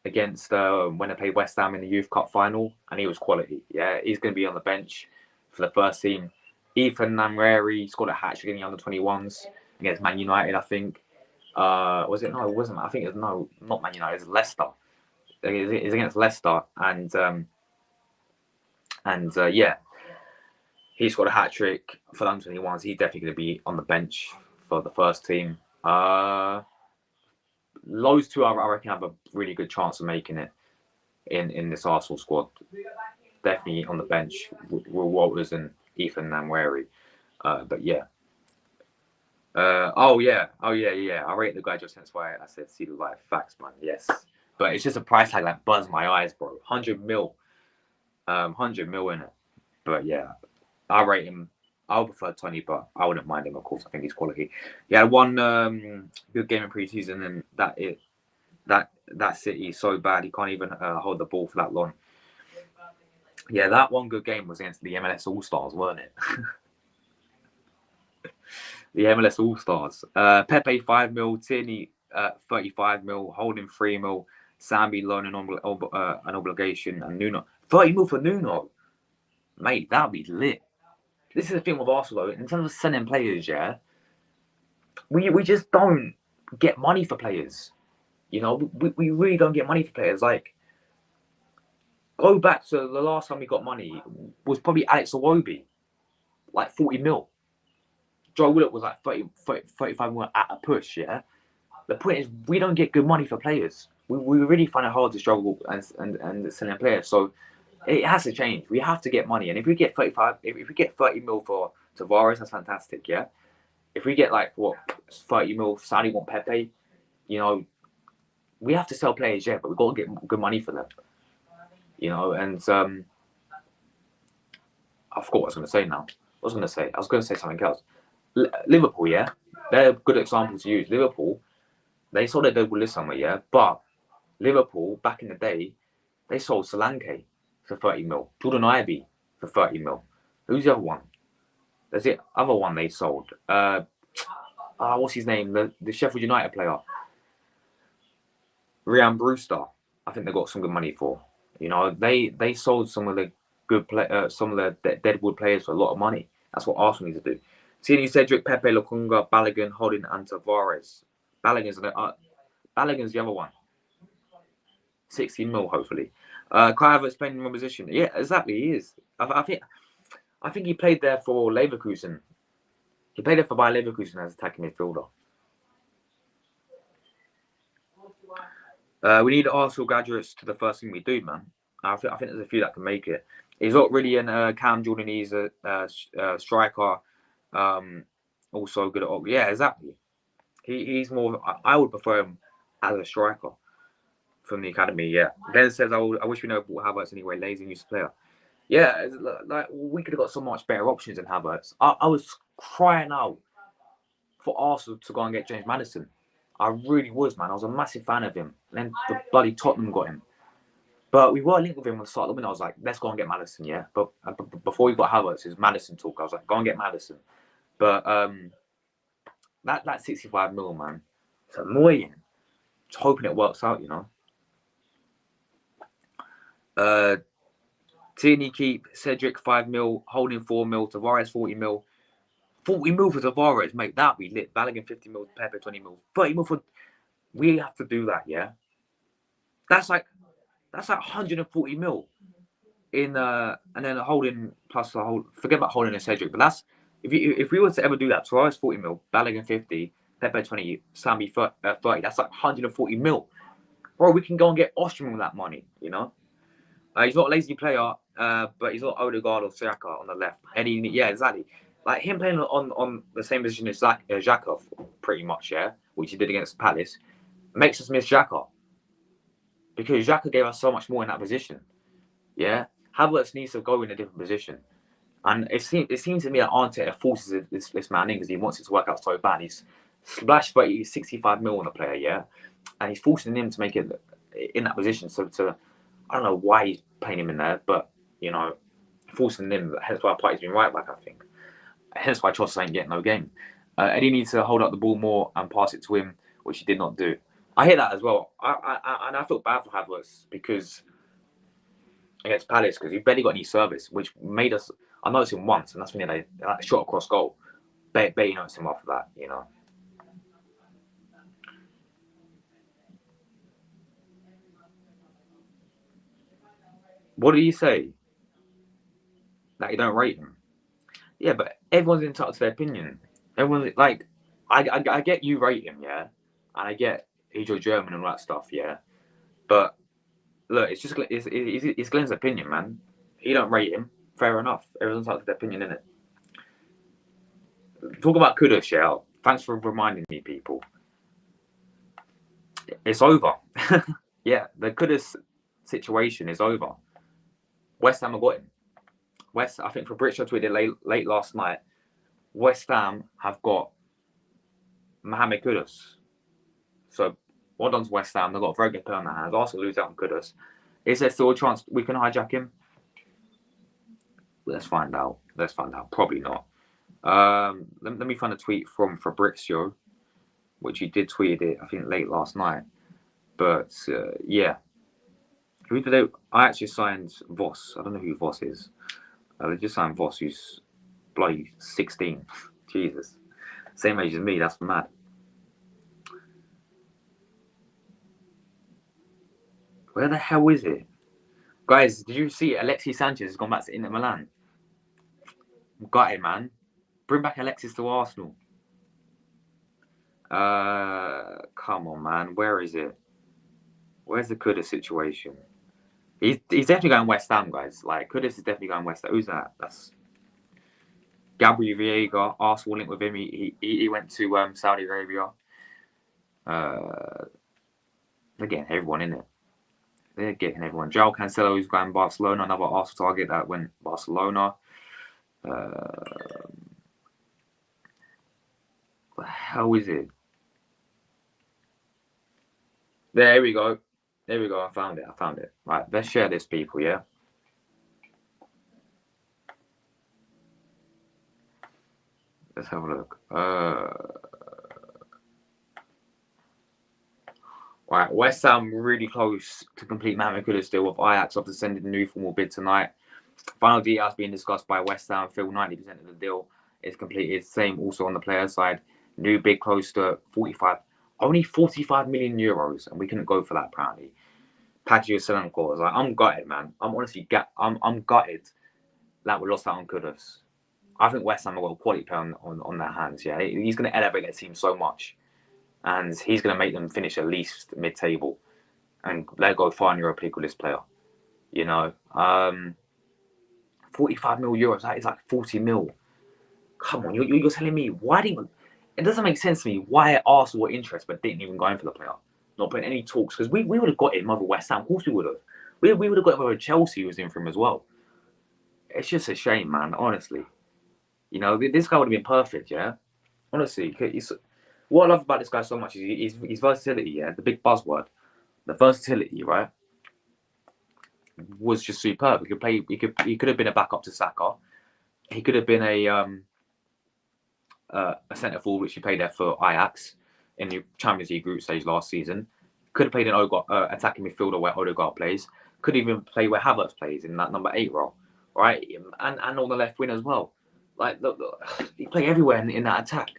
[SPEAKER 1] against when they played West Ham in the Youth Cup final, and he was quality. Yeah, he's going to be on the bench for the first team. Ethan Namreri scored a hat-trick in the under-21s against Man United, I think. Was it? No, it wasn't. I think it was not Man United. It was Leicester. It's against Leicester, and yeah, he scored a hat-trick for the under-21s. He's definitely going to be on the bench for the first team. Those two, I reckon, have a really good chance of making it in this Arsenal squad. Definitely on the bench, Will Walters and Ethan Namweri. But yeah. Oh yeah. I rate the guy just since why I said see the live facts, man. Yes. But it's just a price tag that buzzed my eyes, bro. 100 mil. 100 mil in it. But yeah, I rate him. I would prefer 20, but I wouldn't mind him, of course. I think he's quality. Yeah, one good game in pre-season, and that City so bad he can't even hold the ball for that long. Yeah, that one good game was against the MLS All-Stars, weren't it? The MLS All-Stars. Pepe 5 mil, Tierney 35 mil, Holding 3 mil, Sambi loan an obligation, and Nuno 30 mil for Nuno. Mate, that'd be lit. This is the thing with Arsenal, though. In terms of selling players, yeah, we just don't get money for players. You know, we really don't get money for players. Like, go back to the last time we got money was probably Alex Iwobi, like 40 mil. Joe Willock was like 35 mil at a push, yeah? The point is, we don't get good money for players. We really find it hard to struggle and selling players. So it has to change. We have to get money. And if we get 30 mil for Tavares, that's fantastic, yeah? if we get like what 30 mil, Saudi want Pepe, you know, we have to sell players, yeah, but we've got to get good money for them, you know. And I forgot what I was going to say now. What was I going to say? I was going to say something else. Liverpool, yeah, they're a good example to use. Liverpool, they sold their double list somewhere, yeah, but Liverpool back in the day, they sold Solanke for 30 mil, Jordan Ibe for 30 mil. Who's the other one? There's the other one they sold. What's his name? The Sheffield United player, Ryan Brewster. I think they got some good money for. You know, they sold some of the some of the deadwood players for a lot of money. That's what Arsenal need to do. Tierney, Cedric, Pepe, Lacunga, Balogun, Holding, and Tavares. Balogun's the other one. 16 mil, hopefully. Kai Havertz playing in one position. Yeah, exactly. He is. I think he played there for Leverkusen. He played there for Bayer Leverkusen as attacking midfielder. We need Arsenal graduates to the first thing we do, man. I think there's a few that can make it. He's not really an Cam Jordan. He's a striker. Also good at. Yeah, exactly. He's more. I would prefer him as a striker from the academy. Yeah. Ben says, I wish we know Havertz anyway. Lazy and useless player. Yeah, like we could have got so much better options than Havertz. I was crying out for Arsenal to go and get James Maddison. I really was, man. I was a massive fan of him. And then the bloody Tottenham got him. But we were linked with him on the start of the window. I was like, let's go and get Maddison, yeah. But before we got Havertz, it was Maddison talk. I was like, go and get Maddison. But that 65 mil, man, it's annoying. Just hoping it works out, you know. Tierney keep, Cedric 5 mil, Holding 4 mil, Tavares 40 mil. 40 mil for Tavares, mate, that'd be lit. Balogun 50 mil, Pepe 20 mil. 30 mil for. We have to do that, yeah. That's like 140 mil in and then Holding plus the whole. Forget about Holding and Cedric, but that's if we were to ever do that, Tavares 40 mil, Balogun 50, Pepe 20, Sammy 30. That's like 140 mil. Bro, we can go and get Osterman with that money, you know. He's not a lazy player, but he's not Odegaard or Siaka on the left. Yeah, exactly. Like him playing on the same position as Xhaka, pretty much, yeah, which he did against Palace, makes us miss Xhaka. Because Xhaka gave us so much more in that position. Yeah? Havertz needs to go in a different position. And it seems to me that Arteta forces this man in because he wants it to work out so bad. He's splashed 65 mil on a player, yeah? And he's forcing him to make it in that position. So I don't know why he's playing him in there, but, you know, forcing him, hence why Partey's been right back, I think. Hence why Trossard ain't getting no game. Eddie needs to hold up the ball more and pass it to him, which he did not do. I hear that as well. I feel bad for Havertz because against Palace because he barely got any service, which made us. I noticed him once, and that's when they shot across goal. Barely noticed him after that, you know. What do you say? That you don't rate him? Yeah, but everyone's entitled to their opinion. Everyone's like, I get you rate him, yeah, and I get he's your German and all that stuff, yeah. But look, it's Glenn's opinion, man. He don't rate him. Fair enough. Everyone's entitled to their opinion, innit? Talk about Kudus, yeah. Thanks for reminding me, people. It's over. Yeah, the Kudus situation is over. West Ham have got him. I think Fabrizio tweeted late last night. West Ham have got Mohamed Kudus. So, well done to West Ham. They've got a very good player on their hands. Arsenal lose out on Kudus. Is there still a chance we can hijack him? Let's find out. Probably not. Let me find a tweet from Fabrizio, which he did tweet it, I think, late last night. But, yeah. Who did they? I actually signed Voss. I don't know who Voss is. They just signed Voss, who's bloody 16. Jesus. Same age as me. That's mad. Where the hell is it? Guys, did you see Alexis Sanchez has gone back to Inter Milan? Got it, man. Bring back Alexis to Arsenal. Come on, man. Where is it? Where's the Kudus situation? He's definitely going West Ham, guys. Like, Kudus is definitely going West Ham. Who's that? That's Gabriel Vieira, Arsenal linked with him. He went to Saudi Arabia. They're getting everyone in it. They're getting everyone. João Cancelo is going Barcelona, another Arsenal target that went Barcelona. What the hell is it? There we go. There we go. I found it. Right, let's share this, people, yeah? Let's have a look. Right, West Ham really close to complete Mohamed Kudus deal with Ajax after sending a new formal bid tonight. Final details being discussed by West Ham. Feel 90% of the deal is completed. Same also on the player side. New bid close to 45 million euros, and we couldn't go for that apparently. Padgio Selenko is like, I'm gutted, man. I'm honestly I'm gutted that we lost out on Kudus. I think West Ham have got a quality player on their hands. Yeah, he's going to elevate their team so much, and he's going to make them finish at least mid-table, and let go far in Europa League with this player. You know, 45 mil euros. That is like 40 mil. Come on, you're telling me why didn't? It doesn't make sense to me why Arsenal were interested but didn't even go in for the player. Not putting any talks, because we would have got him over West Ham. Of course we would have. We would have got him over Chelsea, who was in for him as well. It's just a shame, man. Honestly, you know, this guy would have been perfect. Yeah, honestly, what I love about this guy so much is his versatility. Yeah, the big buzzword, the versatility, right, was just superb. He could play. He could have been a backup to Saka. He could have been a centre forward, which he played there for Ajax in the Champions League group stage last season. Could have played an attacking midfielder where Odegaard plays. Could even play where Havertz plays in that number 8 role, right? And on the left wing as well. Like, look, he play everywhere in that attack.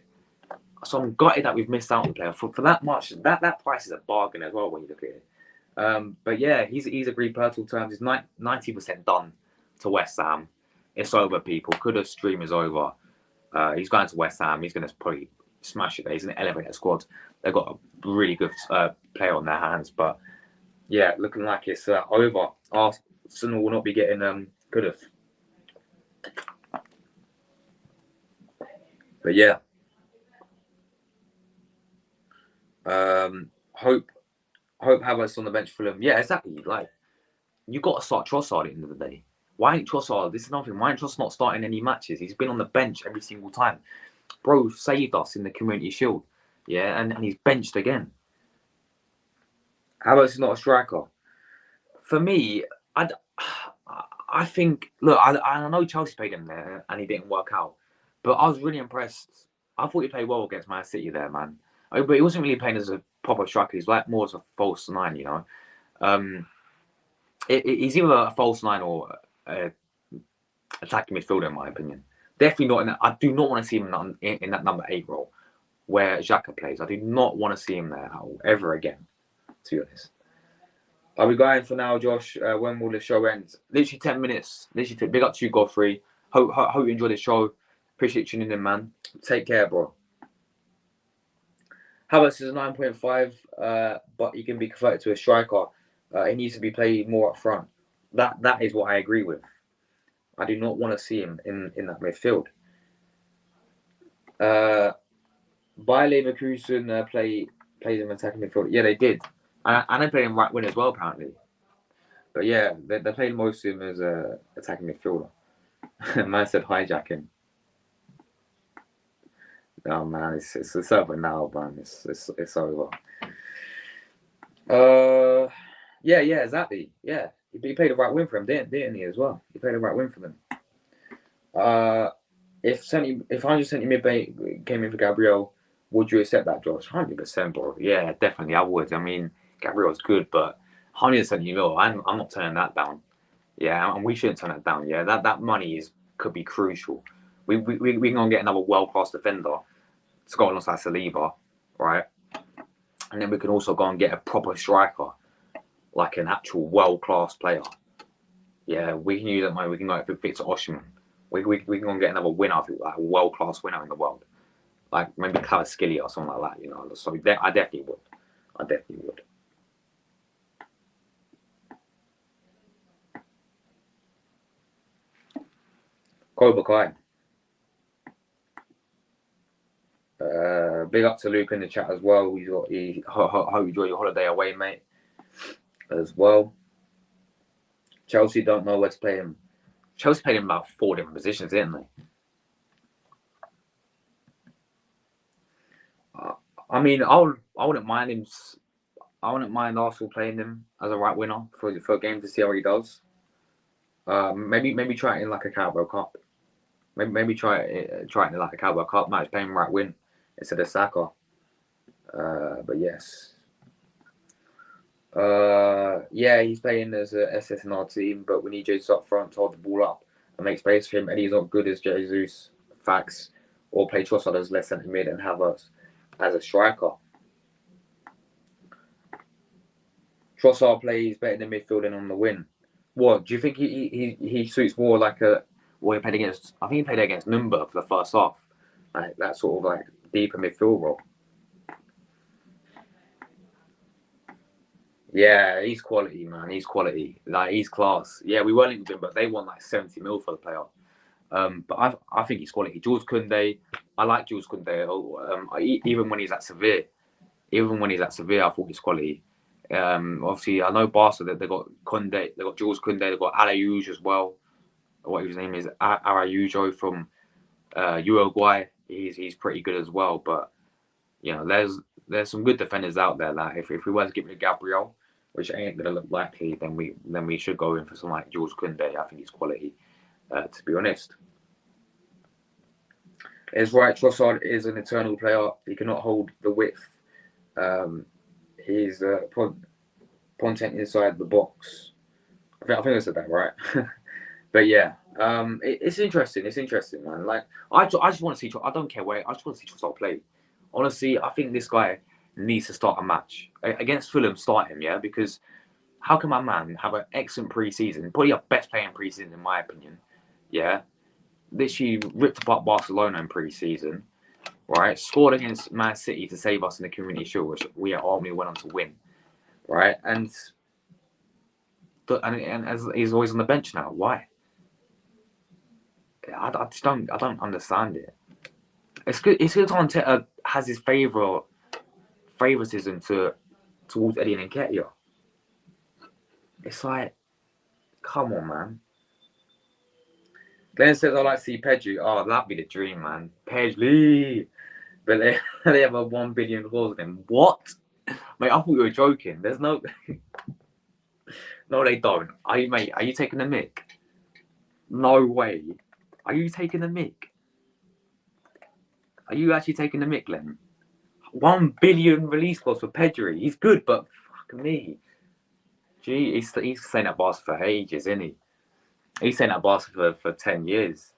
[SPEAKER 1] So I'm gutted that we've missed out on the player for that much. That price is a bargain as well when you look at it. But yeah, he's agreed personal terms. He's 90% done to West Ham. It's over, people. Kudus' dream is over. He's going to West Ham. He's going to probably smash it there. He's going to elevate their squad. They've got a really good player on their hands. But yeah, looking like it's over. Arsenal will not be getting Kudus. But yeah. Hope Havertz on the bench for them. Yeah, exactly. Like, you got to start Trossard at the end of the day. Why ain't Trossard? This is nothing. Why ain't Trossard not starting any matches? He's been on the bench every single time. Bro saved us in the Community Shield. Yeah, and he's benched again. Havertz is not a striker. For me, I think, look, I know Chelsea played him there and he didn't work out. But I was really impressed. I thought he played well against Man City there, man. But he wasn't really playing as a proper striker. He's like more as a false 9, you know. He's either a false 9 or attacking midfielder, in my opinion. Definitely not in that. I do not want to see him in that number 8 role where Xhaka plays. I do not want to see him there ever again, to be honest. Are we going for now, Josh? When will the show end? Literally 10 minutes. Literally, big up to you, Godfrey. Hope you enjoyed the show. Appreciate tuning in, man. Take care, bro. Havertz is a 9.5, but he can be converted to a striker. He needs to be played more up front. That is what I agree with. I do not want to see him in that midfield. Bayer Leverkusen plays him attacking midfield. Yeah, they did. And they played him right wing as well, apparently. But yeah, they played most of him as a attacking midfielder. Man said hijacking. Oh man, it's over now, man. It's over. Yeah, exactly. Yeah, he played a right wing for him, didn't he as well? He played a right wing for them. If 170 mid came in for Gabriel, would you accept that, Josh? 100%, bro. Yeah, definitely, I would. I mean, Gabriel's good, but 170 mil, I'm not turning that down. Yeah, and we shouldn't turn that down. Yeah, that money could be crucial. We can go and get another world-class defender to go alongside Saliba, right? And then we can also go and get a proper striker, like an actual world-class player. Yeah, we can use that money. We can go for Victor Osimhen. We can go and get another winner, like a world-class winner in the world, like maybe Kvaratskhelia or something like that. You know, so I definitely would. Cobra Kai. Big up to Luke in the chat as well. Hope you enjoy your holiday away, mate. As well. Chelsea don't know where to play him. Chelsea played him about 4 different positions, didn't they? I mean, I wouldn't mind him. I wouldn't mind Arsenal playing him as a right winner for a game to see how he does. Maybe try it in like a Carabao Cup. Maybe try it in like a Carabao Cup match, playing right wing instead of Saka. But yes. Yeah, he's playing as a SS in our team, but we need Jesus up front to hold the ball up and make space for him. And he's not good as Jesus, facts, or play Trossard as left centre mid and Havertz as a striker. Trossard plays better than midfield and on the wing. What do you think he suits more like a? Well, he played against. I think he played against Nürnberg for the first half, like that sort of like deeper midfield role. Yeah, he's quality, man. He's quality. Like he's class. Yeah, we weren't linked with him, but they won like 70 mil for the player. But I think he's quality. Jules Koundé, I like Jules Koundé. Even when he's at Sevilla, I thought he's quality. Obviously, I know Barca that they got Koundé, they got Jules Koundé, they got Araujo as well. What his name is, Araujo from Uruguay. He's pretty good as well. But you know, there's some good defenders out there. Like if we were to get rid of Gabriel, which ain't gonna look likely, then we should go in for someone like Jules Koundé. I think he's quality. To be honest, it's right. Trossard is an eternal player. He cannot hold the width. He's Pontent inside the box. I think I said that right. But yeah, it's interesting. It's interesting, man. Like I just want to see. I don't care where. I just want to see Trossard play. Honestly, I think this guy needs to start a match against Fulham. Start him, yeah, because how can my man have an excellent pre-season? Probably our best player in pre-season, in my opinion. Yeah, literally ripped apart Barcelona in pre-season, right? Scored against Man City to save us in the Community Shield, which we ultimately went on to win, right? And as he's always on the bench now, why? I just don't understand it. It's good. It's good. Arteta has his favoritism towards Eddie and Nketiah. It's like, come on, man. Glenn says, I like to see Pedri. Oh, that'd be the dream, man. Pedri. But they have a 1 billion clause in him. What? Mate, I thought you were joking. There's no... No, they don't. Are you taking the mic? No way. Are you taking the mic? Are you actually taking the mic, Glenn? 1 billion release clause for Pedri. He's good, but fuck me. Gee, he's saying that Barca for ages, isn't he? He's saying that Barca for 10 years.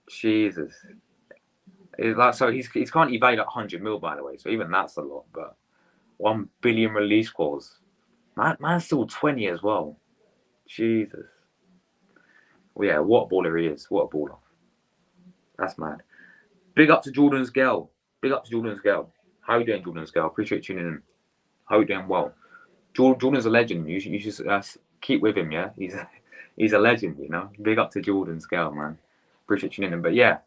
[SPEAKER 1] Jesus. It's like, so he's currently valued at 100 mil, by the way. So even that's a lot. But 1 billion release clause. Man's still 20 as well. Jesus. Well, yeah, what a baller he is. What a baller. That's mad. Big up to Jordan's girl. Big up to Jordan's girl. How you doing, Jordan's girl? Appreciate you tuning in. How you doing? Well. Jordan's a legend. You should keep with him, yeah? He's a legend, you know? Big up to Jordan's girl, man. Appreciate tuning in. But yeah.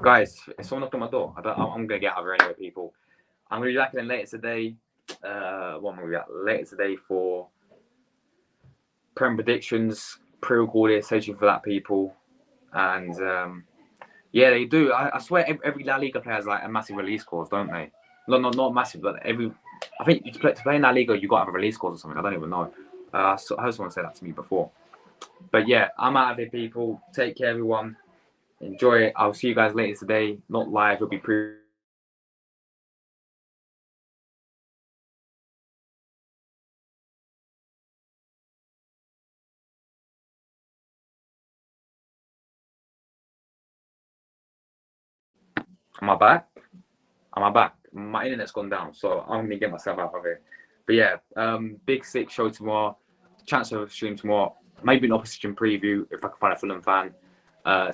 [SPEAKER 1] Guys, if someone knocked on my door, I'm going to get out of here anyway, people. I'm going to be back in later today. What am I going to be at? Later today for Prem predictions, pre-recorded, searching for that, people. And yeah, they do. I swear every La Liga player has like a massive release clause, don't they? Not massive, but I think to play in La Liga, you got to have a release clause or something. I don't even know. I heard someone say that to me before. But yeah, I'm out of here, people. Take care, everyone. Enjoy it. I'll see you guys later today. Not live. It'll be pre. Am I back? My internet's gone down, so I'm gonna get myself out of here. But yeah, Big Six show tomorrow. Chance of stream tomorrow. Maybe an opposition preview if I can find a Fulham fan.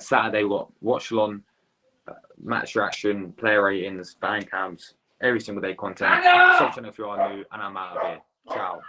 [SPEAKER 1] Saturday we got watch along, match reaction, player ratings, fan camps, every single day content. Subscribe if you are new, and I'm out of here. Ciao.